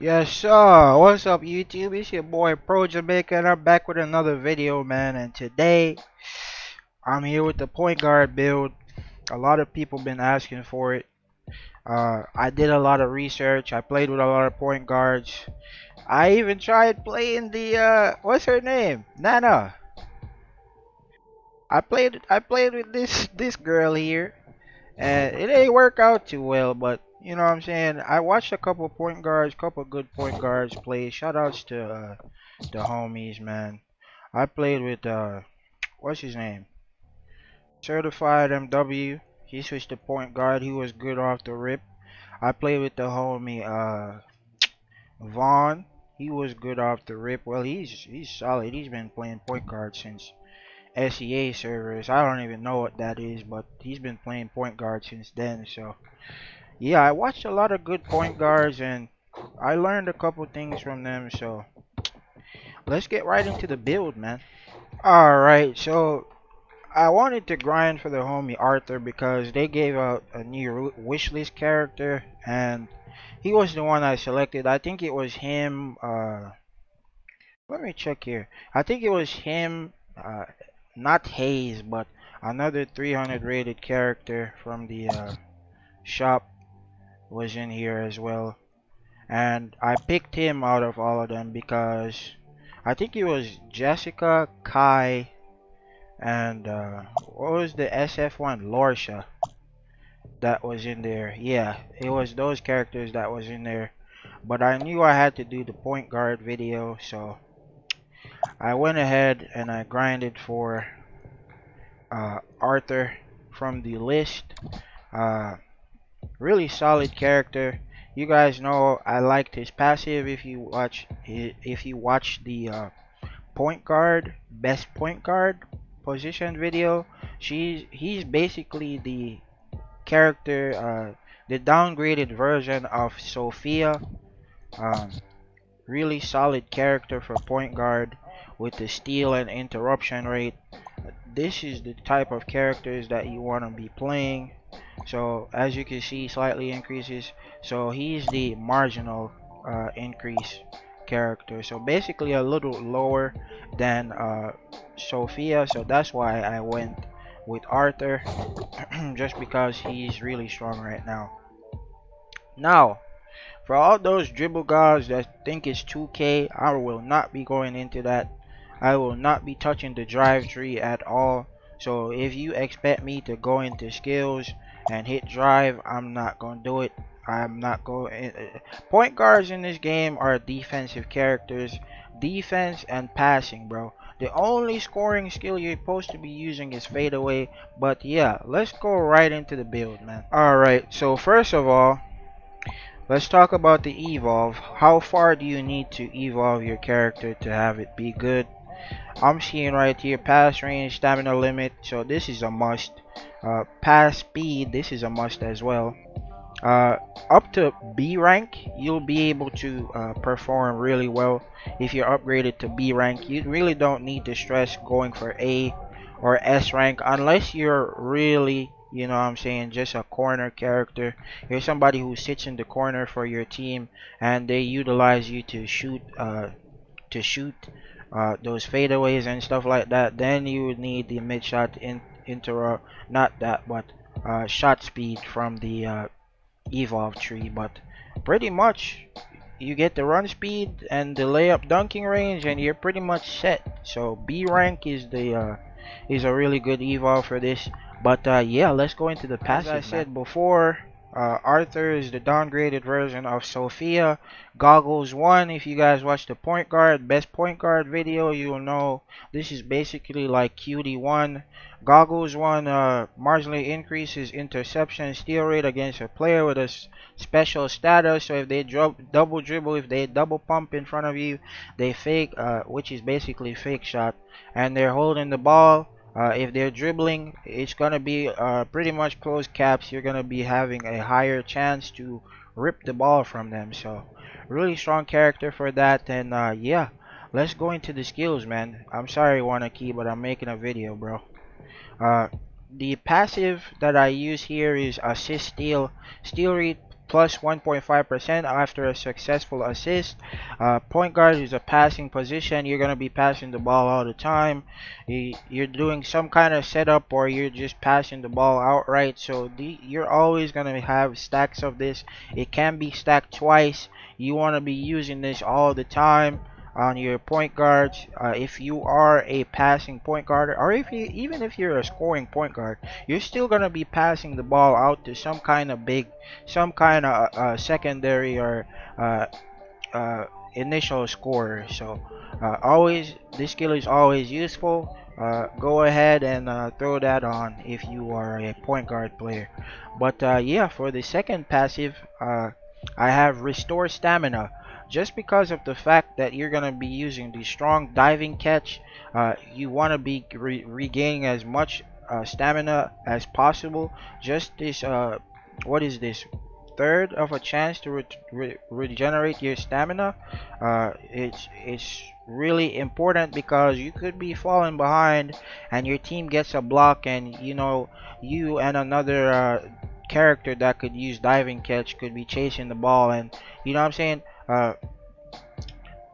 Yes, sir. What's up, YouTube? It's your boy Pro Jamaica, and I'm back with another video, man. And today, I'm here with the point guard build. A lot of people been asking for it. I did a lot of research. I played with a lot of point guards. I even tried playing the what's her name? Nana. I played with this girl here, and it ain't work out too well. But you know what I'm saying? I watched a couple point guards, couple good point guards play. Shout outs to the homies, man. I played with what's his name? Certified MW. He switched to point guard. He was good off the rip. I played with the homie Vaughn. He was good off the rip. Well, he's solid. He's been playing point guard since SEA servers. I don't even know what that is, but he's been playing point guard since then. So yeah, I watched a lot of good point guards and I learned a couple things from them. So let's get right into the build, man. All right, so I wanted to grind for the homie Arthur because they gave out a new wishlist character, and he was the one I selected. I think it was him. Let me check here. I think it was him. Not Hayes, but another 300 rated character from the shop was in here as well. And I picked him out of all of them because I think it was Jessica, Kai, and what was the SF one? Lorsha that was in there. Yeah, it was those characters that was in there. But I knew I had to do the point guard video, so I went ahead and I grinded for Arthur from the list. Uh, really solid character. You guys know I liked his passive. If you watch the point guard, best point guard position video, he's basically the character, the downgraded version of Sophia. Um, really solid character for point guard with the steal and interruption rate. This is the type of characters that you want to be playing. So as you can see, slightly increases. So he's the marginal increase character. So basically a little lower than Sophia. So that's why I went with Arthur, just because he's really strong right now. Now, for all those dribble gods that think it's 2K, I will not be going into that. I will not be touching the drive tree at all. So if you expect me to go into skills and hit drive, I'm not going to do it. I'm not going. Point guards in this game are defensive characters. Defense and passing, bro. The only scoring skill you're supposed to be using is fadeaway. But yeah, let's go right into the build, man. Alright, so first of all, let's talk about the evolve. How far do you need to evolve your character to have it be good? I'm seeing right here pass range, stamina limit, so this is a must. Pass speed, this is a must as well. Uh, Up to B rank, you'll be able to perform really well if you're upgraded to B rank. You really don't need to stress going for A or S rank unless you're really, you know what I'm saying, just a corner character. You're somebody who sits in the corner for your team and they utilize you to shoot those fadeaways and stuff like that. Then you would need the mid shot interrupt, not that, but shot speed from the evolve tree. But pretty much you get the run speed and the layup dunking range and you're pretty much set. So B rank is a really good evolve for this. But yeah, let's go into the passive. As I said before, Arthur is the downgraded version of Sophia. Goggles 1, if you guys watch the point guard, best point guard video, you'll know this is basically like QD1. Goggles 1 marginally increases interception steal rate against a player with a special status. So if they double dribble, if they double pump in front of you, they fake, which is basically fake shot, and they're holding the ball. If they're dribbling, it's gonna be pretty much closed caps. You're gonna be having a higher chance to rip the ball from them. So really strong character for that. And yeah, let's go into the skills, man. I'm sorry, Wanaki, but I'm making a video, bro. Uh, the passive that I use here is assist steal. Steal rate plus 1.5% after a successful assist. Point guard is a passing position. You're gonna be passing the ball all the time. You're doing some kind of setup, or you're just passing the ball outright. So you're always gonna have stacks of this. It can be stacked twice. You want to be using this all the time on your point guards. If you are a passing point guard, or if you even if you're a scoring point guard, you're still gonna be passing the ball out to some kind of big, some kind of secondary or uh, uh, initial scorer. So always, this skill is always useful. Go ahead and throw that on if you are a point guard player. But yeah, for the second passive, I have restore stamina. Just because of the fact that you're gonna be using the strong diving catch, you want to be regaining as much stamina as possible. Just this, what is this? Third of a chance to regenerate your stamina. It's really important because you could be falling behind and your team gets a block, and you know you and another character that could use diving catch could be chasing the ball, and you know what I'm saying.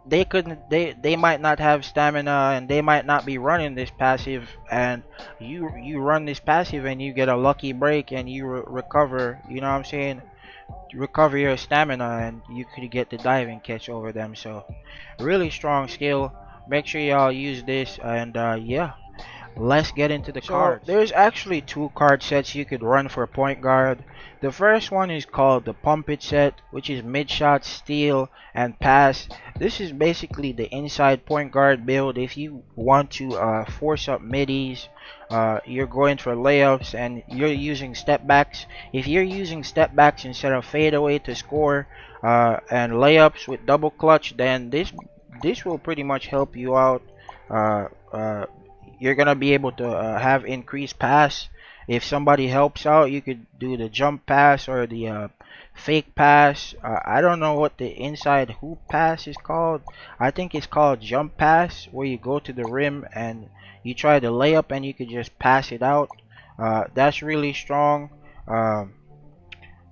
They might not have stamina, and they might not be running this passive, and you run this passive and you get a lucky break and you recover, you know what I'm saying, recover your stamina, and you could get the diving catch over them. So really strong skill. Make sure y'all use this, and yeah, let's get into the cards. There's actually two card sets you could run for point guard. The first one is called the pump it set, which is mid shot, steal, and pass. This is basically the inside point guard build. If you want to force up middies, you're going for layups and you're using step backs. If you're using step backs instead of fadeaway to score, and layups with double clutch, then this will pretty much help you out. Uh, uh, you're gonna be able to have increased pass. If somebody helps out, you could do the jump pass or the fake pass. I don't know what the inside hoop pass is called. I think it's called jump pass, where you go to the rim and you try the layup and you could just pass it out. That's really strong. Um,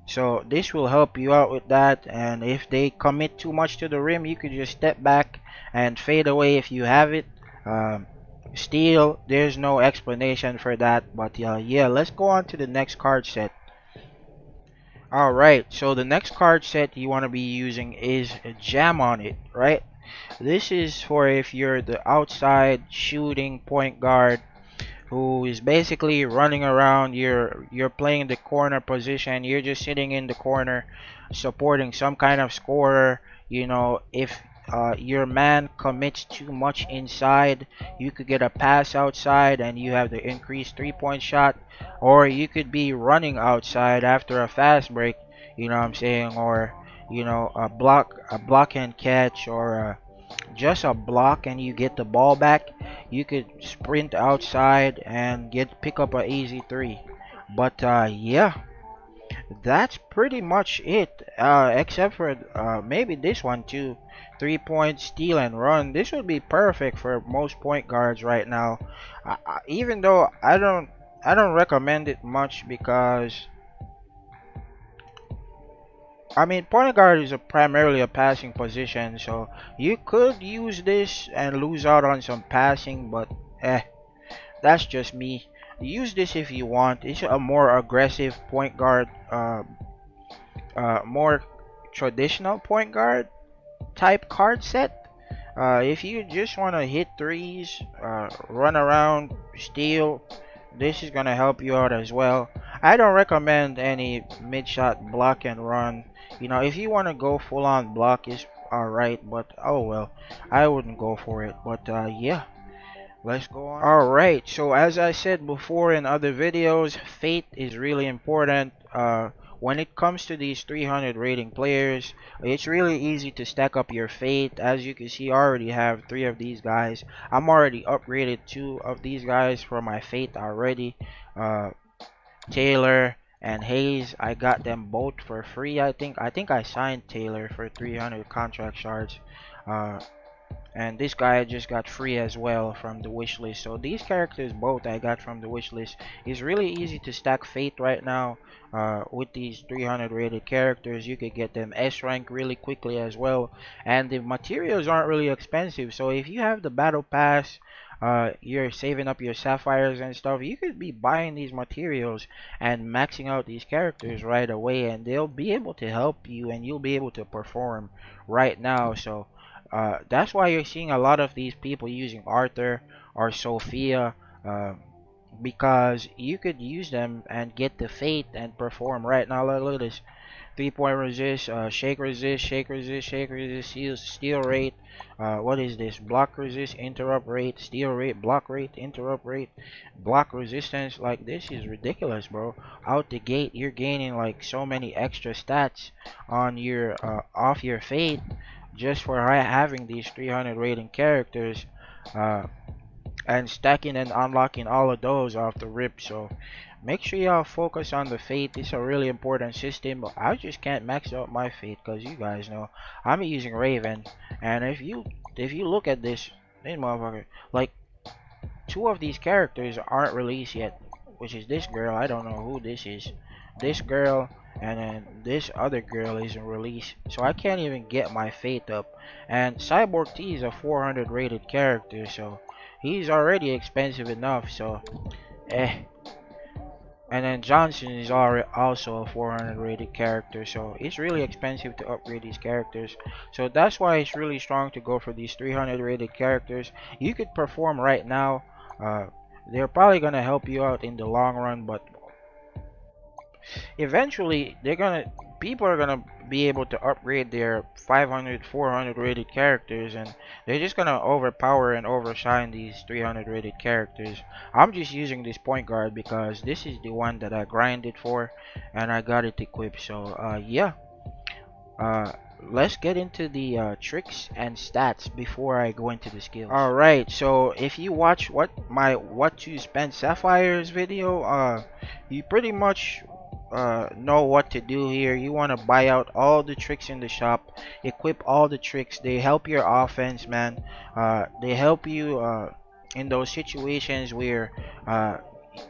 so this will help you out with that. And if they commit too much to the rim, you could just step back and fade away if you have it. Um, Steal, there's no explanation for that. But yeah, let's go on to the next card set. Alright, so the next card set you want to be using is Jam on It, right? This is for if you're the outside shooting point guard who is basically running around. You're playing the corner position. You're just sitting in the corner, supporting some kind of scorer. You know, if your man commits too much inside, you could get a pass outside, and you have the increased three-point shot. Or you could be running outside after a fast break. You know what I'm saying? Or you know, a block and catch, or just a block and you get the ball back. You could sprint outside and pick up an easy three. But yeah, that's pretty much it. Except for maybe this one too. 3 points, steal and run. This would be perfect for most point guards right now. Even though I don't recommend it much because I mean, point guard is primarily a passing position, so you could use this and lose out on some passing, but that's just me. Use this if you want. It's a more aggressive point guard, more traditional point guard type card set. If you just want to hit threes, run around, steal, this is gonna help you out as well. I don't recommend any mid shot block and run. You know, if you want to go full on block, is alright, but oh well, I wouldn't go for it. But yeah, let's go on. Alright, so as I said before in other videos, fate is really important. When it comes to these 300 rating players, it's really easy to stack up your fate. As you can see, I already have 3 of these guys. I'm already upgraded 2 of these guys for my fate already. Uh, Taylor and Hayes, I got them both for free. I think I signed Taylor for 300 contract shards. Uh, And this guy I just got free as well from the wish list. So these characters both I got from the wish list. It's really easy to stack Fate right now. With these 300 rated characters, you could get them S rank really quickly as well. And the materials aren't really expensive. So if you have the battle pass, you're saving up your sapphires and stuff, you could be buying these materials and maxing out these characters right away, and they'll be able to help you and you'll be able to perform right now. So that's why you're seeing a lot of these people using Arthur or Sophia, uh, because you could use them and get the fate and perform right now. Look at this: 3-point resist, shake resist, shake resist, shake resist, steal rate. What is this? Block resist, interrupt rate, steal rate, block rate, interrupt rate, block resistance. Like, this is ridiculous, bro. Out the gate, you're gaining like so many extra stats on your off your fate just for having these 300 rating characters. Uh, and stacking and unlocking all of those off the rip. So make sure y'all focus on the fate. It's a really important system. I just can't max out my fate because you guys know I'm using Raven. And if you look at this motherfucker, like, two of these characters aren't released yet, which is this girl. I don't know who this is. This girl, and then this other girl isn't released, so I can't even get my fate up. And Cyborg T is a 400 rated character, so he's already expensive enough. So eh. And then Johnson is already also a 400 rated character, so it's really expensive to upgrade these characters. So that's why it's really strong to go for these 300 rated characters. You could perform right now. Uh, they're probably gonna help you out in the long run, but eventually people are gonna be able to upgrade their 500, 400 rated characters, and they're just gonna overpower and overshine these 300 rated characters. I'm just using this point guard because this is the one that I grinded for and I got it equipped. So yeah, uh, let's get into the tricks and stats before I go into the skills. Alright, so if you watch what to spend sapphires video, you pretty much know what to do here. You want to buy out all the tricks in the shop, equip all the tricks. They help your offense, man. They help you in those situations where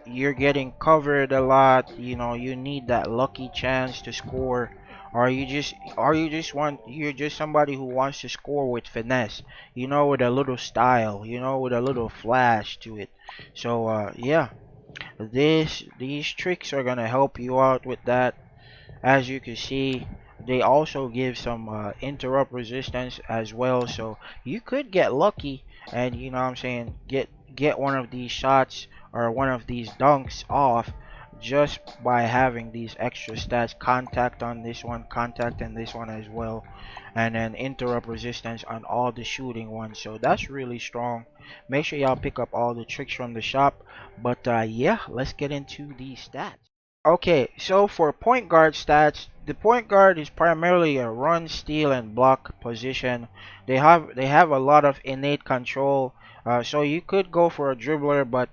you're getting covered a lot. You know, you need that lucky chance to score, or you're just somebody who wants to score with finesse, you know, with a little style, you know, with a little flash to it. So yeah, these tricks are gonna help you out with that. As you can see, they also give some interrupt resistance as well, so you could get lucky and, you know what I'm saying, get one of these shots or one of these dunks off just by having these extra stats: contact on this one, contact on this one as well, and then interrupt resistance on all the shooting ones. So that's really strong. Make sure y'all pick up all the tricks from the shop. But yeah, let's get into the stats. Okay, so for point guard stats, the point guard is primarily a run, steal, and block position. They have a lot of innate control, so you could go for a dribbler, but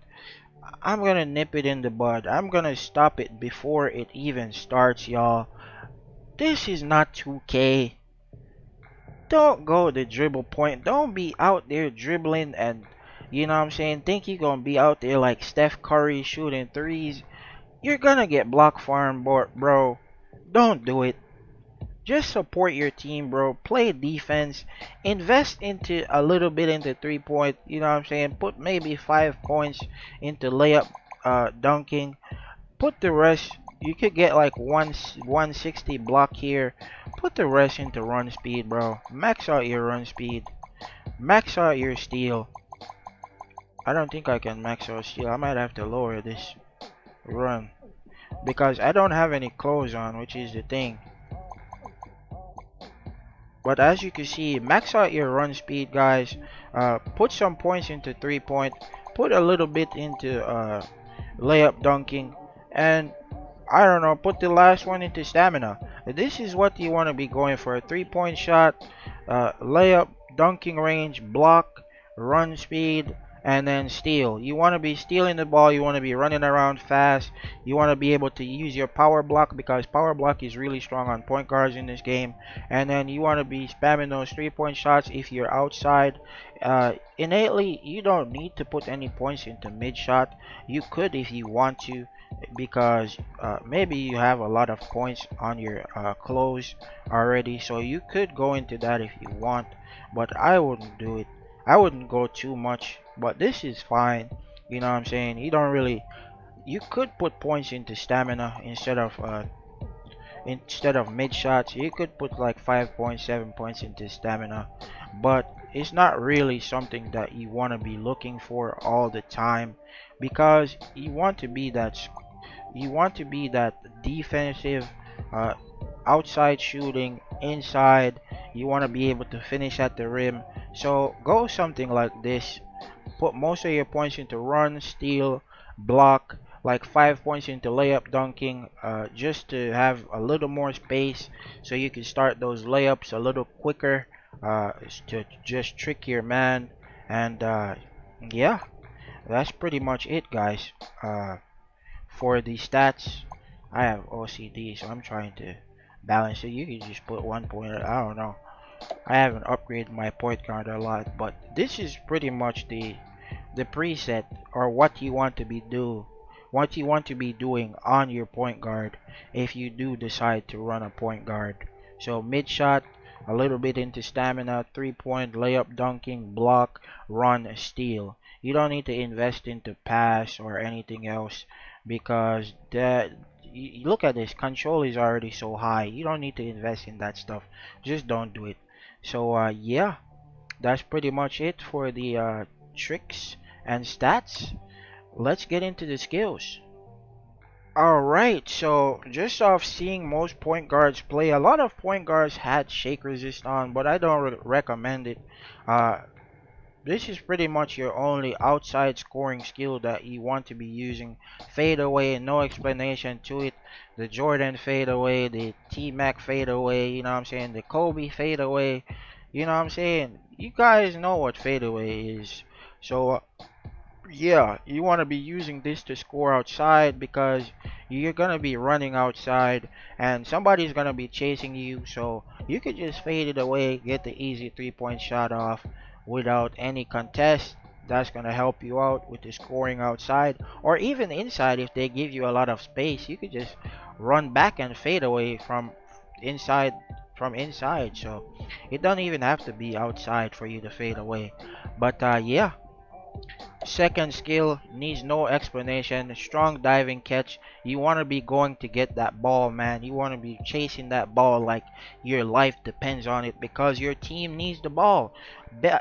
I'm gonna nip it in the bud. I'm gonna stop it before it even starts, y'all. This is not 2K. Don't go the dribble point. Don't be out there dribbling and, you know what I'm saying, think you're gonna be out there like Steph Curry shooting threes. You're gonna get block farm, bro. Don't do it. Just support your team, bro. Play defense. Invest into a little bit into 3-point. You know what I'm saying? Put maybe 5 points into layup, dunking. Put the rest. You could get like 160 block here. Put the rest into run speed, bro. Max out your run speed. Max out your steal. I don't think I can max out steal. I might have to lower this run because I don't have any clothes on, which is the thing. But as you can see, max out your run speed, guys. Put some points into 3-point. Put a little bit into layup dunking. And I don't know, put the last one into stamina. This is what you want to be going for: a 3-point shot, layup, dunking range, block, run speed, and then steal. You want to be stealing the ball. You want to be running around fast. You want to be able to use your power block because power block is really strong on point guards in this game. And then you want to be spamming those 3-point shots if you're outside. Innately, you don't need to put any points into mid shot. You could if you want to, because maybe you have a lot of points on your close already, so you could go into that if you want, but I wouldn't do it. I wouldn't go too much, but this is fine. You know what I'm saying? You don't really. You could put points into stamina instead of mid shots. You could put like 5 points, 7 points into stamina, but it's not really something that you want to be looking for all the time, because you want to be that defensive, uh, outside shooting, inside. You want to be able to finish at the rim. So go something like this. Put most of your points into run, steal, block, like 5 points into layup, dunking, just to have a little more space so you can start those layups a little quicker, to just trick your man. And yeah, that's pretty much it, guys. For the stats, I have OCD, so I'm trying to balance it. You can just put 1 pointer. I don't know. I haven't upgraded my point guard a lot, but this is pretty much the preset, or what you want to be doing on your point guard if you do decide to run a point guard. So mid shot, a little bit into stamina, 3 point layup, dunking, block, run, steal. You don't need to invest into pass or anything else, because that you look at this, control is already so high. You don't need to invest in that stuff. Just don't do it. So yeah, that's pretty much it for the tricks and stats. Let's get into the skills. Alright, so just off seeing most point guards play, a lot of point guards had shake resist on, but I don't recommend it. Uh, this is pretty much your only outside scoring skill that you want to be using. Fade away, no explanation to it. The Jordan fade away, the T-Mac fade away, you know what I'm saying? The Kobe fade away, you know what I'm saying? You guys know what fade away is. So yeah, you want to be using this to score outside, because you're gonna be running outside and somebody's gonna be chasing you, so you could just fade it away, get the easy 3 point shot off without any contest. That's gonna help you out with the scoring outside, or even inside. If they give you a lot of space, you could just run back and fade away inside inside. So it doesn't even have to be outside for you to fade away. But yeah, second skill needs no explanation. Strong diving catch. You want to be going to get that ball, man. You want to be chasing that ball like your life depends on it, because your team needs the ball.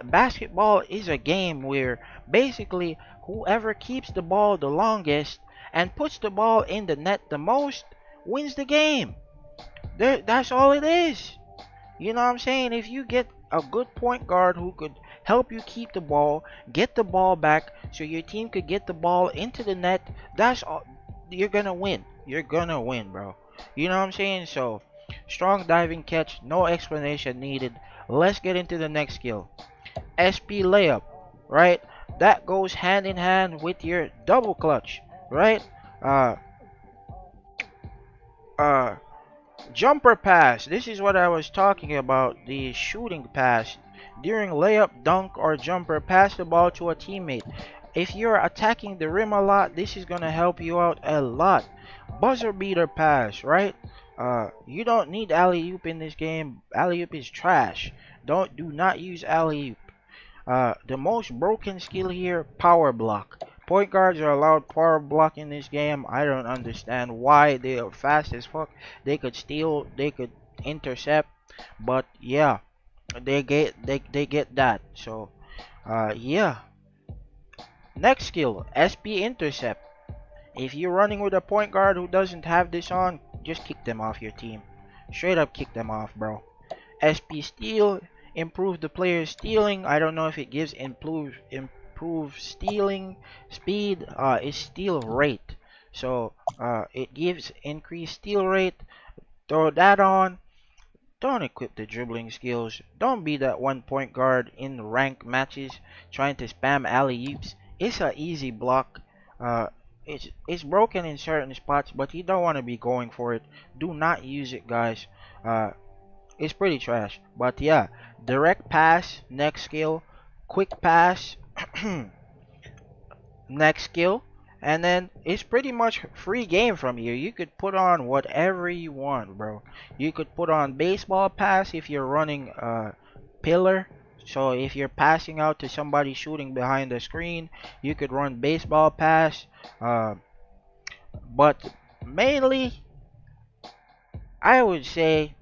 Basketball is a game where basically whoever keeps the ball the longest and puts the ball in the net the most wins the game. That's all it is. You know what I'm saying? If you get a good point guard who could help you keep the ball, get the ball back so your team could get the ball into the net, that's all. You're gonna win. You're gonna win, bro. You know what I'm saying? So, strong diving catch, no explanation needed. Let's get into the next skill. SP layup, right? That goes hand in hand with your double clutch, right? Uh, uh, Jumper pass. This is what I was talking about. The shooting pass. During layup, dunk, or jumper, pass the ball to a teammate. If you're attacking the rim a lot, this is gonna help you out a lot. Buzzer beater pass, right? You don't need alley oop in this game. Alley oop is trash. Do not use alley oop. The most broken skill here, power block. Point guards are allowed power block in this game. I don't understand why. They are fast as fuck. They could steal, they could intercept, but yeah, they get that. So yeah. Next skill, SP intercept. If you're running with a point guard who doesn't have this on, just kick them off your team. Straight up kick them off, bro. SP steal, improve the player's stealing. I don't know if it gives improve stealing speed. It's steal rate. So it gives increased steal rate. Throw that on. Don't equip the dribbling skills. Don't be that one point guard in ranked matches trying to spam alley-oops. It's a easy block. Uh, it's broken in certain spots, but you don't want to be going for it. Do not use it, guys. Uh, it's pretty trash. But yeah, direct pass, next skill. Quick pass, next skill. And then it's pretty much free game from here. You could put on whatever you want, bro. You could put on baseball pass if you're running pillar. So if you're passing out to somebody shooting behind the screen, you could run baseball pass. Uh, but mainly, I would say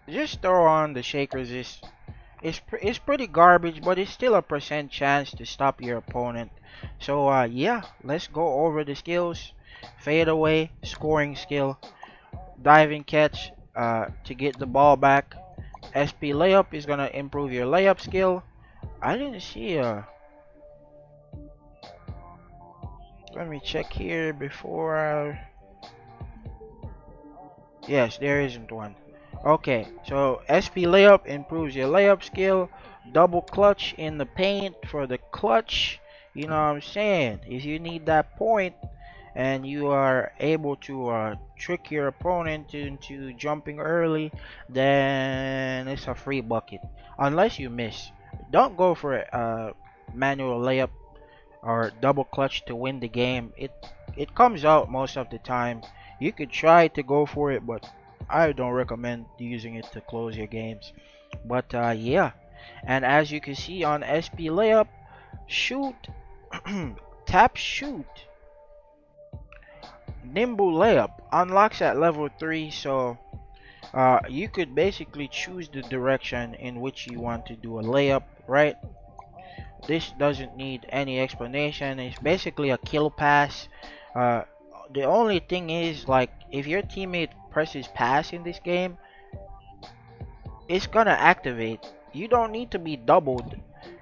just throw on the shake resist. It's pretty garbage, but it's still a percent chance to stop your opponent. So yeah, let's go over the skills. Fade away, scoring skill, diving catch to get the ball back. SP layup is gonna improve your layup skill. I didn't see let me check here before I... Yes, there isn't one. Okay, so SP layup improves your layup skill. Double clutch in the paint for the clutch. You know what I'm saying? If you need that point and you are able to trick your opponent into jumping early, then it's a free bucket. Unless you miss. Don't go for a manual layup or double clutch to win the game. It comes out most of the time. You could try to go for it, but I don't recommend using it to close your games. But yeah, and as you can see on SP layup, shoot, tap shoot, nimble layup unlocks at level 3. So you could basically choose the direction in which you want to do a layup, right? This doesn't need any explanation. It's basically a kill pass. Uh, the only thing is, like, if your teammate presses pass in this game, it's gonna activate. You don't need to be doubled.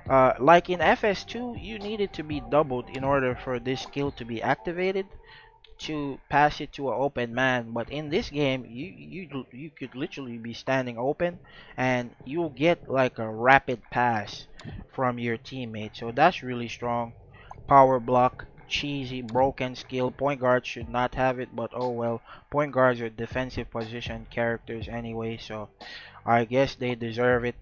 Like in FS2, you needed to be doubled in order for this skill to be activated to pass it to an open man. But in this game, you could literally be standing open and you'll get like a rapid pass from your teammate. So that's really strong. Power block, cheesy, broken skill. Point guards should not have it, but oh well. Point guards are defensive position characters anyway, so I guess they deserve it.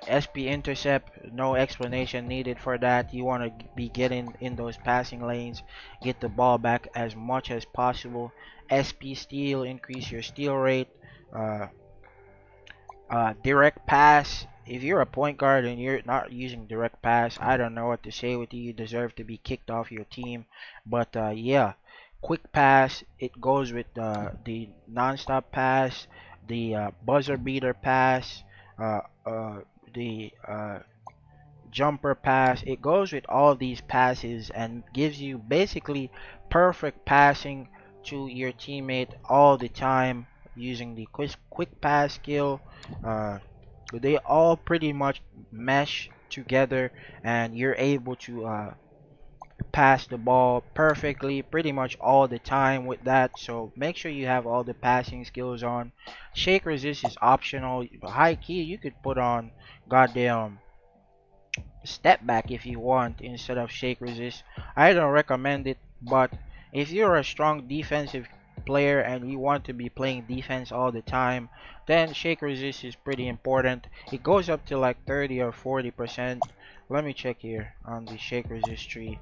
SP intercept, no explanation needed for that. You want to be getting in those passing lanes, get the ball back as much as possible. SP steal, increase your steal rate. Uh, Direct pass. If you're a point guard and you're not using direct pass, I don't know what to say with you. You deserve to be kicked off your team. But yeah, quick pass. It goes with the non-stop pass, the buzzer beater pass, uh, uh, the jumper pass. It goes with all these passes and gives you basically perfect passing to your teammate all the time using the quick pass skill. Uh, they all pretty much mesh together, and you're able to pass the ball perfectly pretty much all the time with that. So make sure you have all the passing skills on. Shake resist is optional. High key, you could put on goddamn step back if you want instead of shake resist. I don't recommend it, but if you're a strong defensive player and you want to be playing defense all the time, then shake resist is pretty important. It goes up to like 30 or 40%. Let me check here on the shake resist tree.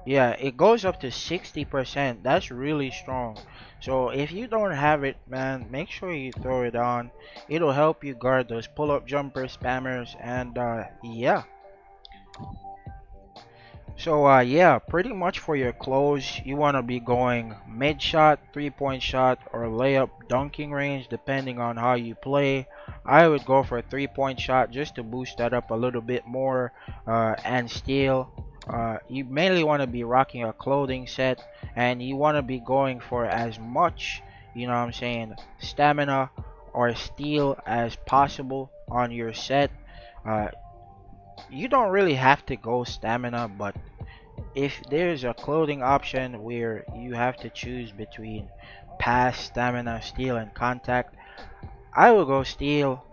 Yeah, it goes up to 60%. That's really strong. So if you don't have it, man, make sure you throw it on. It'll help you guard those pull-up jumper spammers, and yeah. So yeah, pretty much for your close, you want to be going mid shot, 3-point shot, or layup dunking range depending on how you play. I would go for a 3-point shot just to boost that up a little bit more, and steal. You mainly want to be rocking a clothing set, and you want to be going for as much, you know what I'm saying, stamina or steal as possible on your set. Uh, you don't really have to go stamina, but if there's a clothing option where you have to choose between pass, stamina, steal, and contact, I will go steal.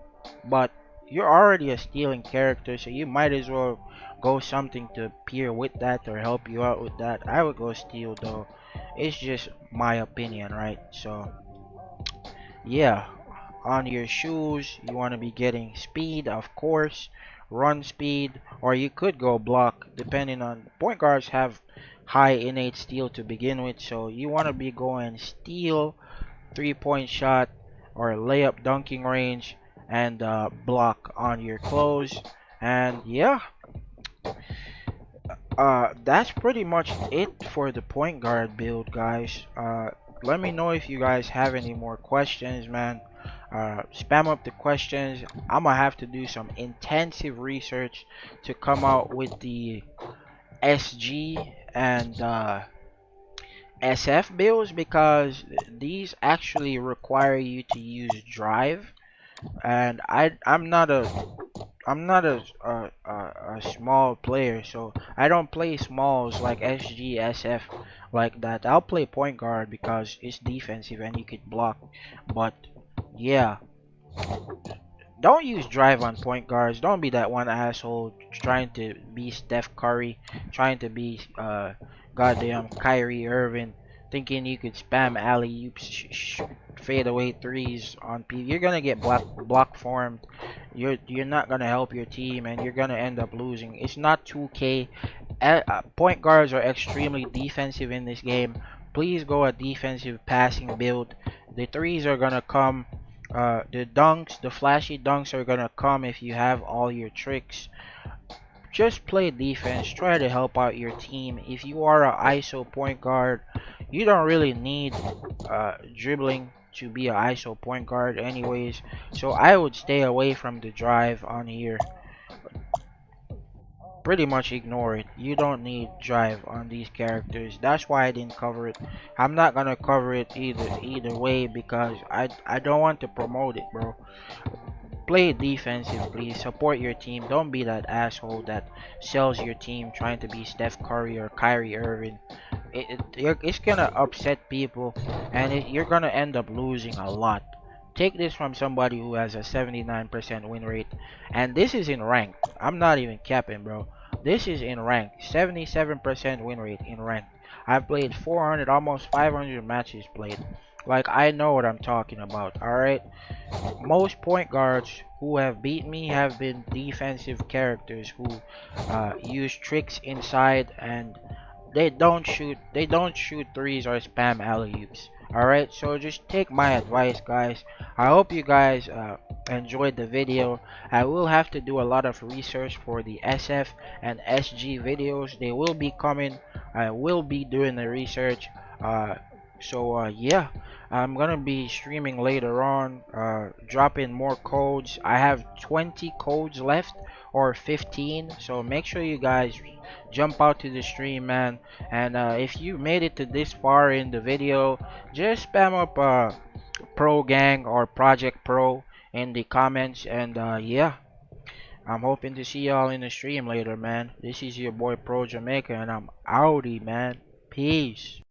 But you're already a stealing character, so you might as well go something to pair with that or help you out with that. I would go steal though. It's just my opinion, right? So yeah, on your shoes, you want to be getting speed, of course, run speed, or you could go block, depending on point guards have high innate steal to begin with, so you want to be going steal, 3-point shot, or layup dunking range, and block on your clothes. And yeah, that's pretty much it for the point guard build, guys. Let me know if you guys have any more questions, man. Spam up the questions. I'm gonna have to do some intensive research to come out with the SG and SF builds, because these actually require you to use drive, and I'm not a small player, so I don't play smalls like SG, SF like that. I'll play point guard because it's defensive and you could block. But yeah, don't use drive on point guards. Don't be that one asshole trying to be Steph Curry, trying to be goddamn Kyrie Irving, thinking you could spam alley oops, fade away threes on people. You're gonna get block formed. You're not gonna help your team, and you're gonna end up losing. It's not 2K. Point guards are extremely defensive in this game. Please go a defensive passing build. The threes are gonna come. The dunks, the flashy dunks are gonna come if you have all your tricks. Just play defense. Try to help out your team. If you are a ISO point guard, you don't really need dribbling to be a ISO point guard anyways. So I would stay away from the drive on here. Pretty much ignore it. You don't need drive on these characters. That's why I didn't cover it. I'm not gonna cover it either way because I don't want to promote it, bro. Play defensive, please. Support your team. Don't be that asshole that sells your team trying to be Steph Curry or Kyrie Irving. It's gonna upset people, and you're gonna end up losing a lot. Take this from somebody who has a 79% win rate, and this is in ranked. I'm not even capping, bro. This is in ranked. 77% win rate in ranked. I've played 400, almost 500 matches played. Like, I know what I'm talking about, alright? Most point guards who have beat me have been defensive characters who use tricks inside, and they don't shoot threes or spam alley oops. Alright, so just take my advice, guys. I hope you guys enjoyed the video. I will have to do a lot of research for the SF and SG videos. They will be coming. I will be doing the research. uh, yeah, I'm gonna be streaming later on, dropping more codes. I have 20 codes left, or 15, so make sure you guys jump out to the stream, man. And if you made it to this far in the video, just spam up Pro Gang or Project Pro in the comments, and yeah, I'm hoping to see y'all in the stream later, man. This is your boy Pro Jamaica, and I'm outie, man. Peace.